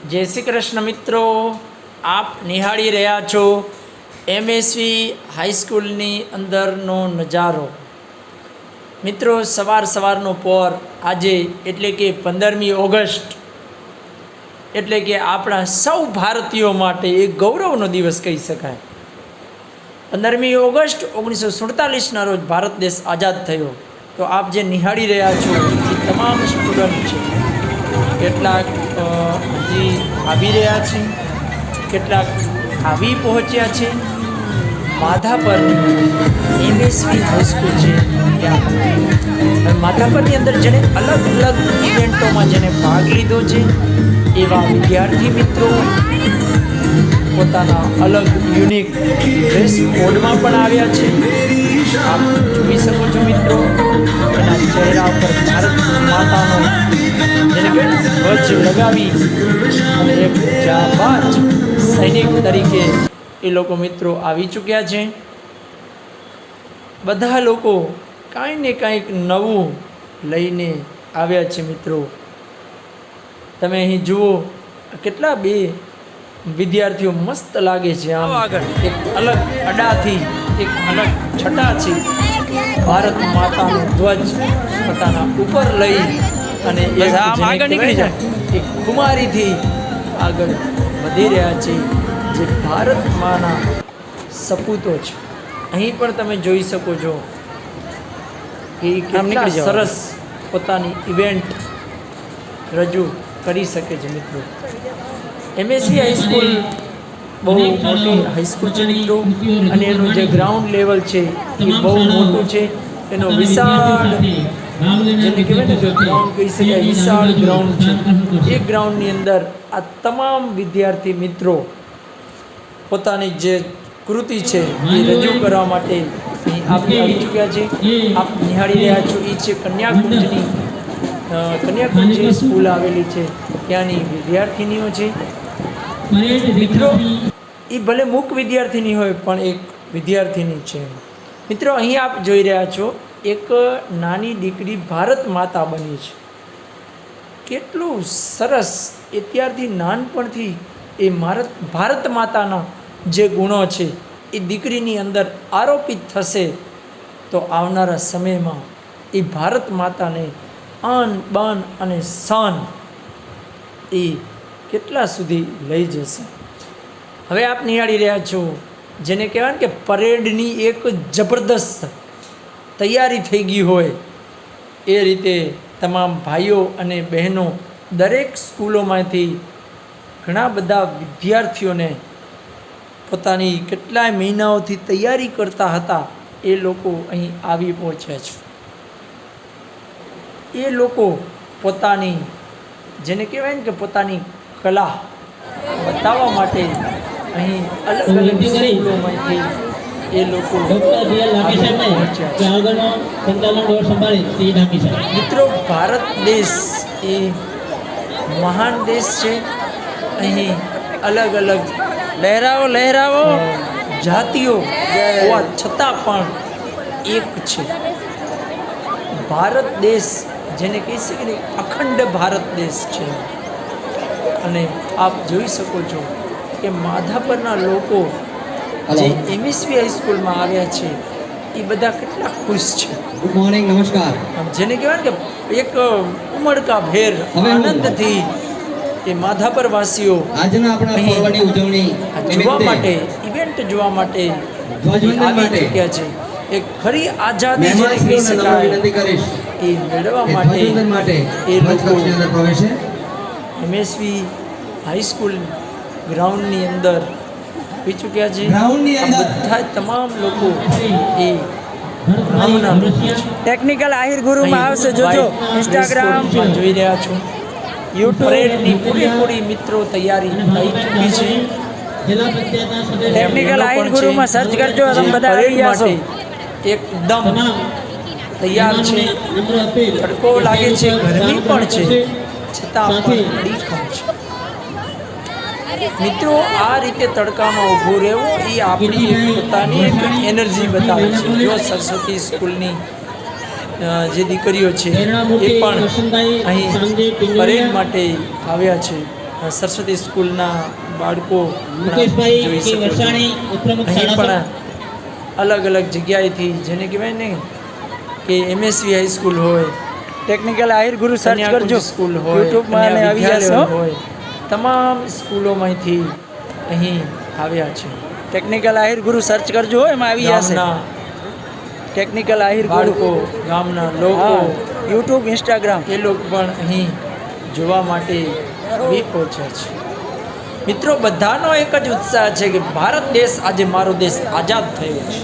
જય શ્રી કૃષ્ણ મિત્રો, આપ નિહાળી રહ્યા છો એમએસવી હાઈસ્કૂલની અંદરનો નજારો. મિત્રો, સવારનો પોર આજે એટલે કે 15મી ઓગસ્ટ એટલે કે આપણા સૌ ભારતીયો માટે એક ગૌરવનો દિવસ કહી શકાય. 15મી ઓગસ્ટ 1947ના રોજ ભારત દેશ આઝાદ થયો. તો આપ જે નિહાળી રહ્યા છો એ તમામ સ્ટુડન્ટ છે. કેટલાક હજી આવી રહ્યા છે, કેટલાક આવી પહોંચ્યા છે. માધાપર એમએસવી હાઈસ્કૂલ છે ત્યાં. માધાપરની અંદર જેને અલગ અલગ ઇવેન્ટોમાં જેને ભાગ લીધો છે એવા વિદ્યાર્થી મિત્રો પોતાના અલગ યુનિક ડ્રેસ કોડમાં પણ આવ્યા છે. આપ જોઈ શકો છો મિત્રો, એના ચહેરા પર ભારત માતાનો જેને કે ધ્વજ લગાવી અને એક જાબાજ સૈનિક તરીકે એ લોકો મિત્રો આવી ચૂક્યા છે. બધા લોકો કાંઈ ને કાંઈક નવું લઈને આવ્યા છે. મિત્રો, તમે અહીં જુઓ કેટલા બે વિદ્યાર્થીઓ મસ્ત લાગે છે. આમ એક અલગ અડાથી એક અલગ છટાથી ભારત માતાનો ધ્વજ પોતાના ઉપર લઈ અને આગળ નીકળી જાય એક કુમારીથી આગળ વધી રહ્યા છે, જે ભારત માના સપૂતો છે. અહીં પણ તમે જોઈ શકો છો કે કેટલા સરસ પોતાની ઇવેન્ટ રજૂ કરી શકે છે. મિત્રો, એમએસવી હાઈસ્કૂલ બહુ મોટી હાઈસ્કૂલ છે મિત્રો, અને એનું જે ગ્રાઉન્ડ લેવલ છે એ બહુ મોટું છે. એનો વિશાળ જેને કહેવાય ને ગ્રાઉન્ડ કહી શકાય, વિશાળ ગ્રાઉન્ડ છે. એ ગ્રાઉન્ડની અંદર આ તમામ વિદ્યાર્થી મિત્રો પોતાની જે કૃતિ છે એ રજૂ કરવા માટે અહીં આવી ચૂક્યા છે. આપ નિહાળી રહ્યા છો એ છે કન્યાકુંજ સ્કૂલ આવેલી છે, ત્યાંની વિદ્યાર્થીનીઓ છે. મિત્રો, એ ભલે મુક વિદ્યાર્થીની હોય પણ એક વિદ્યાર્થીની છે. મિત્રો, અહીં આપ જોઈ રહ્યા છો એક નાની દીકરી ભારત માતા બની છે. કેટલું સરસ! એ ત્યારથી નાનપણથી એ ભારત માતાના જે ગુણો છે એ દીકરીની અંદર આરોપિત થશે તો આવનારા સમયમાં એ ભારત માતાને આન બાન અને શાન એ કેટલા સુધી લઈ જશે. હવે આપ નિહાળી રહ્યા છો જેને કહેવાય ને કે પરેડની એક જબરદસ્ત તૈયારી થઈ ગઈ હોય એ રીતે તમામ ભાઈઓ અને બહેનો દરેક સ્કૂલોમાંથી ઘણા બધા વિદ્યાર્થીઓને પોતાની કેટલાય મહિનાઓથી તૈયારી કરતા હતા એ લોકો અહીં આવી પહોંચ્યા છે. એ લોકો પોતાની જેને કહેવાય ને કે પોતાની કલા બતાવવા માટે અહીં અલગ અલગ સ્કૂલોમાંથી એ લોકો મિત્રો, ભારત દેશ એ મહાન દેશ છે. અહીં અલગ અલગ લહેરાવો જાતિઓ હોવા છતાં પણ એક છે. ભારત દેશ જેને કહી શકીએ ને અખંડ ભારત દેશ છે. અને આપ જોઈ શકો છો કે માધાપરના લોકો જે એમએસવી હાઈસ્કૂલમાં આવ્યા છે એ બધા કેટલા ખુશ છે. ગુડ મોર્નિંગ, નમસ્કાર. જેને કહેવાય કે એક ઉમળકા ભેર આનંદથી એ માધાપર વાસીઓ આજના આપણા પર્વની ઉજવણી જોવા માટે, ઇવેન્ટ જોવા માટે આવી ચૂક્યા છે. એક ખરી આઝાદી જેને કહી શકાય એ મેળવવા માટે એ લોકો એમએસવી હાઈસ્કૂલ ગ્રાઉન્ડની અંદર આવી ચૂક્યા છે. બધા તમામ લોકો એ ટેકનિકલ આહિર ગુરુમાં આવશે, જોજો. ઇન્સ્ટાગ્રામ જોઈ રહ્યા છો. યુટ્યુબની પૂરેપૂરી મિત્રો તૈયારી થઈ ચૂકી છે. ટેકનિકલ આહિર ગુરુમાં સર્ચ કરજો, તમે બધા આવી જશો. એકદમ તૈયાર છે. તડકો લાગે છે, ગરમી પણ છે, છતાં પણ અડીખમ છે. મિત્રો, આ રીતે તડકામાં ઊભું રહેવું એ આપણી પોતાની એક એનર્જી બતાવે છે. જો સરસ્વતી સ્કૂલની જે દીકરીઓ છે એ પણ અહીં પરેડ માટે આવ્યા છે. સરસ્વતી સ્કૂલના બાળકો પણ મુકેશભાઈ જોઈ કે શકો છો. વરસાણી ઉપપ્રમુખ અહીં શાળા પણ અલગ અલગ જગ્યાએથી જેને કહેવાય ને કે MSV હાઈસ્કૂલ હોય, ટેકનિકલ આહિર ગુરુ સર્ચ કન્યાકુંજ કરજો સ્કૂલ હોય, યુટ્યુબમાં અને કન્યા આવી વિદ્યાલય જશો. હોય, તમામ સ્કૂલોમાંથી અહીં આવ્યા છે. ટેકનિકલ આહિર ગુરુ સર્ચ કરજો એમાં આવી જશે. ગામના ટેકનિકલ આહિર ગુરુ બાળકો, ગામના લોકો, હા, યુટ્યુબ, ઇન્સ્ટાગ્રામ. એ લોકો પણ અહીં જોવા માટે આવી પહોંચ્યા છે. મિત્રો, બધાનો એક જ ઉત્સાહ છે કે ભારત દેશ આજે મારો દેશ આઝાદ થયો છે.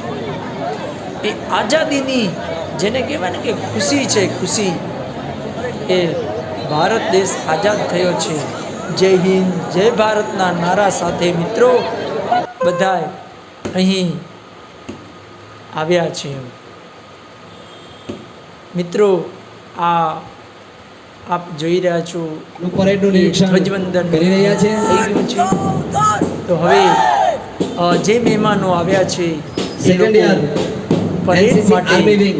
એ આઝાદીની જેને કહેવાય ને કે ખુશી છે, ખુશી એ ભારત દેશ આઝાદ થયો છે. જય હિન્દ, જય ભારતના નારા સાથે મિત્રો બધાય અહીં આવ્યા છે. મિત્રો, આ આપ જોઈ રહ્યા છો પરેડનું કે નિરીક્ષણ ધ્વજવંદન કરી રહ્યા છે. થઈ ગયું છે. તો હવે જે મહેમાનો આવ્યા છે એ સેકન્ડ યર લોકો પરેડ NCC આર્મી માટે વિંગ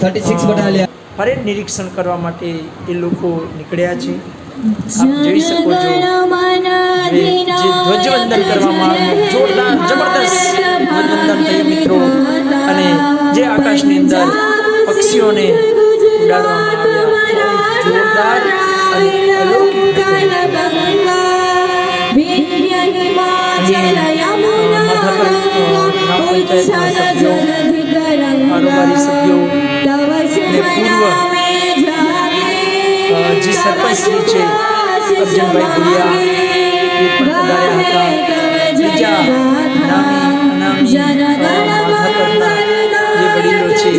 36 બટાલિયન પરેડ નિરીક્ષણ કરવા માટે એ લોકો નીકળ્યા છે. આપ જોઈ શકો છો જે ધ્વજવંદન કરવામાં આવ્યું, જોરદાર જબરદસ્ત ધ્વજવંદન થયું મિત્રો. અને જે આકાશની અંદર પક્ષીઓને ઉડાડવામાં આવ્યા, જોરદાર અને અલૌકિક હતું. માધાપર ગ્રામ પંચાયતના સભ્યો, કારોબારી સભ્યો અને પૂર્વ જે સરપંચ શ્રી છે અર્જુનભાઈ ભુલિયા એ પણ પધાર્યા હતા. બીજા નામી અનામી માધાપરના જે વડીલો છે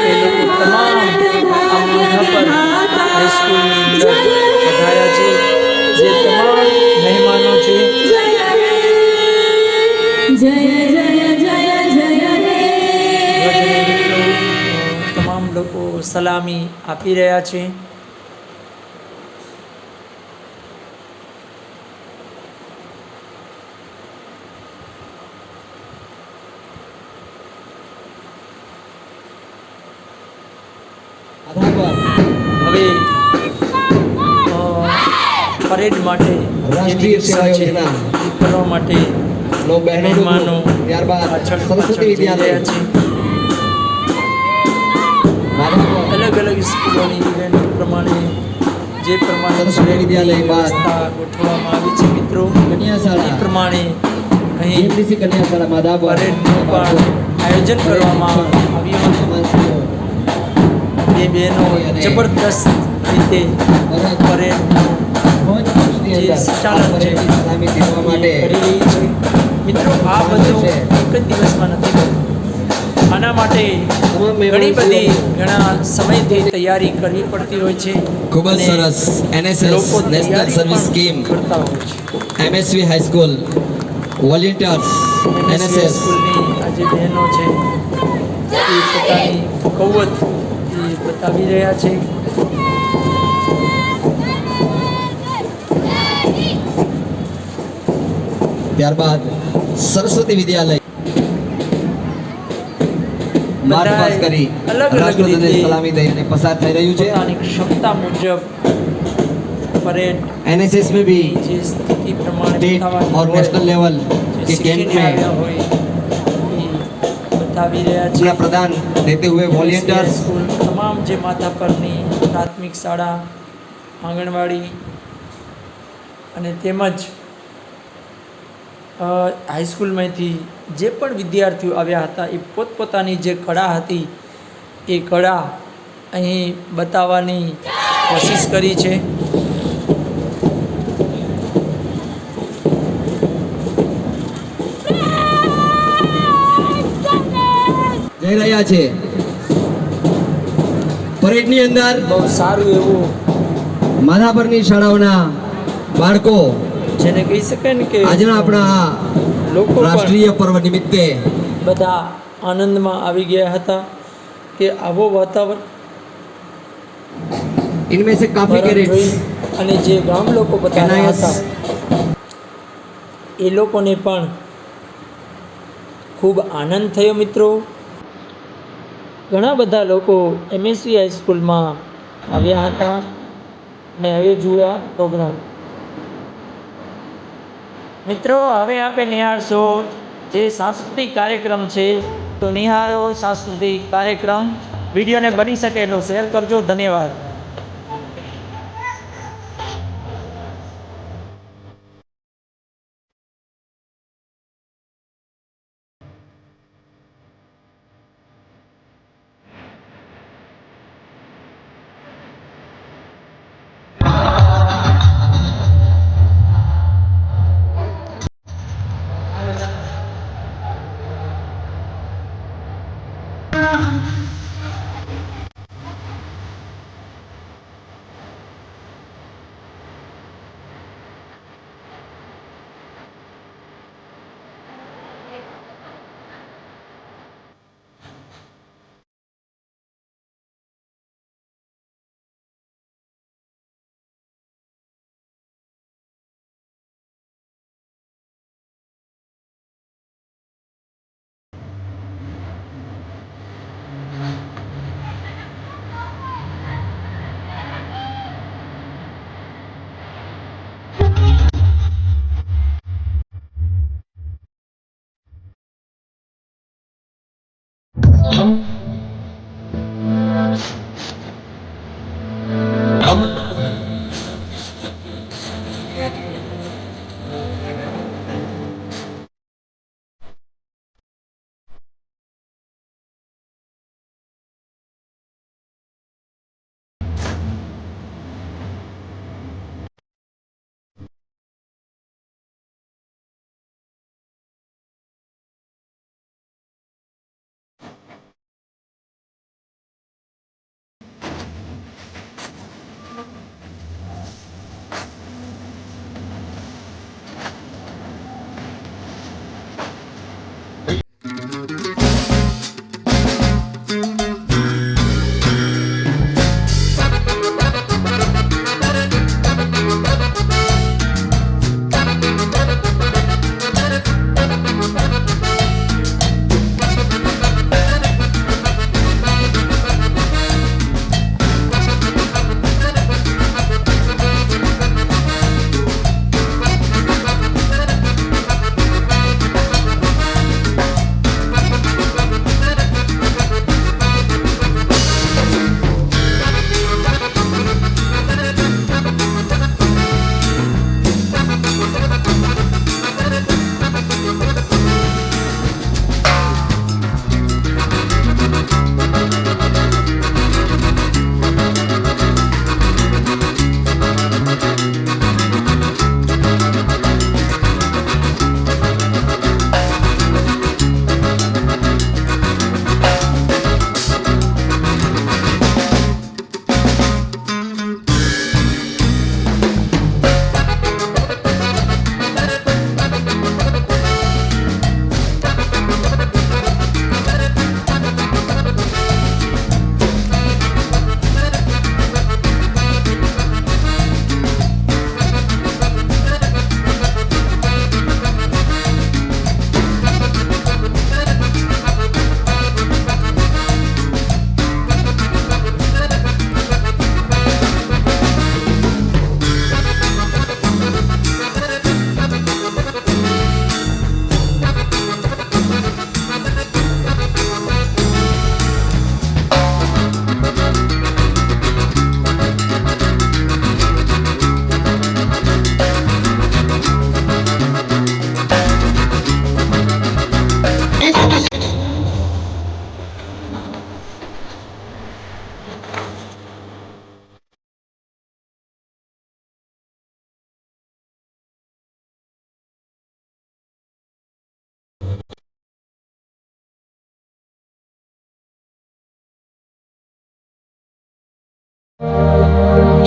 એ લોકો તમામ આ માધાપર હાઈસ્કૂલની અંદર પધાર્યા છે. જે તમામ મહેમાનો છે તમામ લોકો સલામી આપી રહ્યા છે. હવે પરેડ માટે જે રાષ્ટ્રીય સેવા નિરીક્ષણ છે યોજના એ કરવા માટે નો મહેમાનો ત્યારબાદ પાછળ સરસ્વતી જઈ રહ્યા વિદ્યાલય છે. માધાપર અલગ અલગ સ્કૂલોની ઇવેન્ટ પ્રમાણે જે પ્રમાણે સરસ્વતી વિદ્યાલય બાદ વ્યવસ્થા ગોઠવવામાં આવી છે મિત્રો, કન્યા એ શાળા પ્રમાણે અહીં GMDC કન્યા શાળા માધાપર પરેડનું પણ આયોજન કરવામાં આવ્યું હતું. બે બહેનો જબરદસ્ત રીતે પરેડનું જે સંચાલન છે સલામી દેવા એ માટે કરી રહી છે. મિત્રો, આ બધું એક જ દિવસમાં નથી બનતું. આના માટે ઘણી બધી ઘણા સમયથી તૈયારી કરવી પડતી હોય છે. ખૂબ જ અને સરસ NSS લોકો નેશનલ તૈયારી સર્વિસ પણ સ્કીમ કરતા હોય છે. MSV high school volunteers NSV NSS સ્કૂલની આ જે બહેનો છે એ પોતાની કૌવત એ બતાવી રહ્યા છે. ત્યારબાદ સરસ્વતી વિદ્યાલય માર્ચ પાસ કરી અલગ અલગ રાષ્ટ્રધ્વજને રીતે સલામી દઈને પસાર થઈ રહ્યું છે. પોતાની ક્ષમતા મુજબ પરેડ NSS में भी જે સ્થિતિ પ્રમાણે स्टेट બતાવવાની और હોય, नेशनल लेवल જે के कैंप શીખીને में આવ્યા હોય એ બતાવી રહ્યા છે. अपना प्रदान देते हुए वॉलंटियर्स સ્કૂલ તમામ જે માધાપરની પ્રાથમિક શાળા, આંગણવાડી અને તેમજ હાઈસ્કૂલમાંથી જે પણ વિદ્યાર્થીઓ આવ્યા હતા એ પોતપોતાની જે કળા હતી એ કળા અહીં બતાવવાની કોશિશ કરી છે. જઈ રહ્યા છે. પરેડની અંદર બહુ સારું એવું માધાપરની શાળાઓના બાળકો જેને કહી શકાય ને કે આજના આપણા આ લોકો પણ રાષ્ટ્રીય પર્વ નિમિત્તે બધા આનંદમાં આવી ગયા હતા કે આવો વાતાવરણ इनमें से काफी જોઈ कैडेट्स અને જે ગામ લોકો બધા NIS હતા એ લોકોને પણ ખૂબ આનંદ થયો મિત્રો. ઘણા બધા લોકો MSV હાઈસ્કૂલમાં આવ્યા હતા અને હવે જોયા પ્રોગ્રામ. મિત્રો હવે આપણે નિહાળશો જે સાંસ્કૃતિક કાર્યક્રમ છે, તો નિહાળો સાંસ્કૃતિક કાર્યક્રમ. વિડીયોને બની શકે એટલો શેર કરજો. ધન્યવાદ.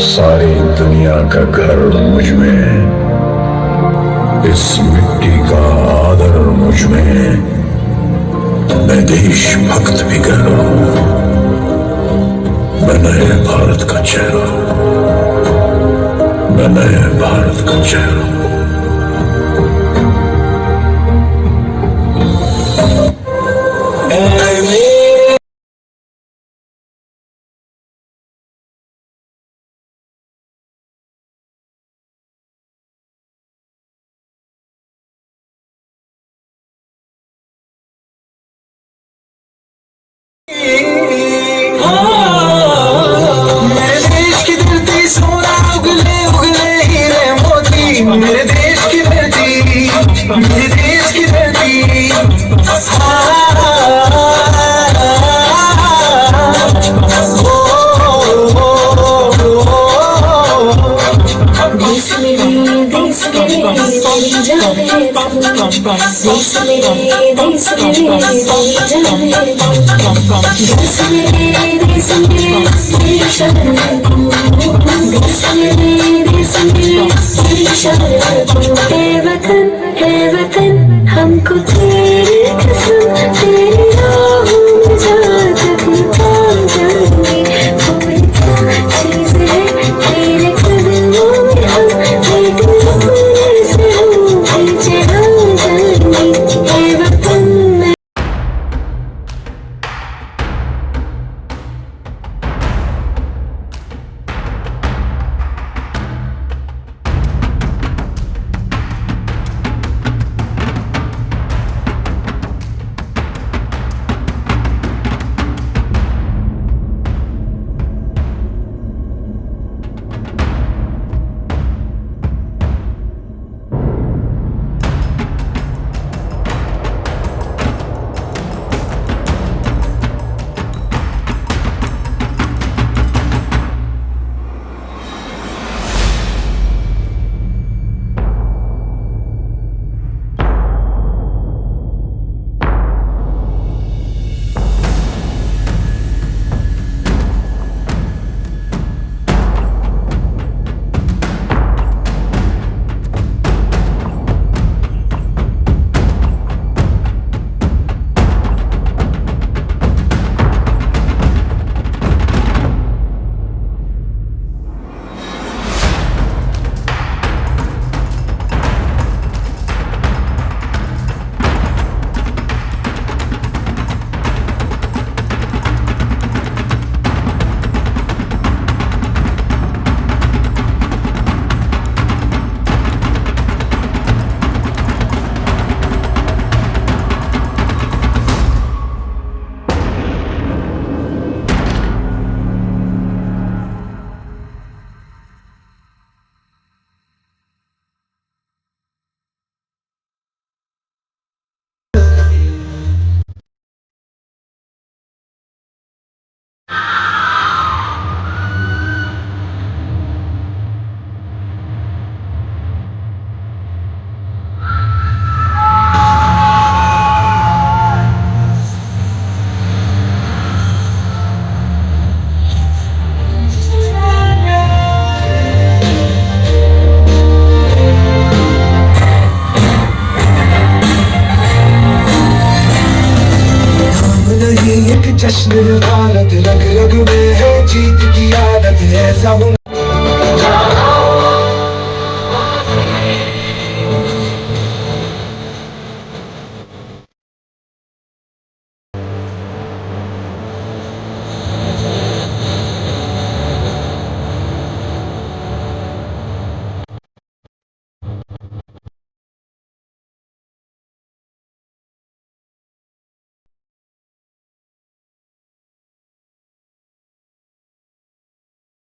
सारी दुनिया का घर मुझ में, इस मिट्टी का आदर मुझ में, मैं देशभक्त भी कह रहा हूं, मैं नए भारत का चेहरा हूं, मैं नए भारत का चेहरा हूं। मेरे देश की धरती सोना उगले उगले हीरे मोती, मेरे देश की धरती, मेरे देश की धरती। देश मेरे तेरी जाने देश मेरे देश मेरे तेरी जाने देश मेरे तेरी शरण देश मेरे तेरी शरण हे वतन हमको तेरी कसम तेरी राहों में जाकर भी पार जाएंगे। कोई चीज़ है तेरे कदमों में हम लेकिन अपने से हम पीछे हम जाएंगे। हे वतन जश्न भारत रग रग में है जीत की आदत है सब।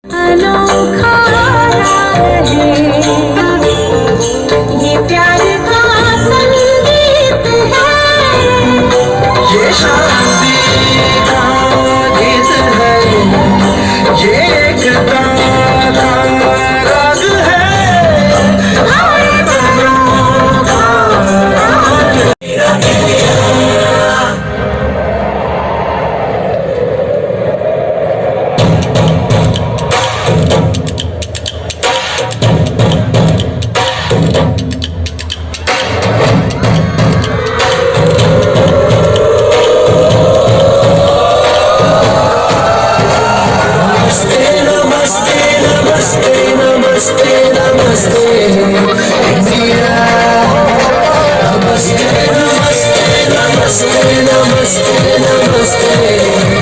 अनोखा है ये प्यार का संगीत है, ये शादी का गीत है, ये एकता का राग है, हर बंधनों का नमस्ते नमस्ते नमस्ते।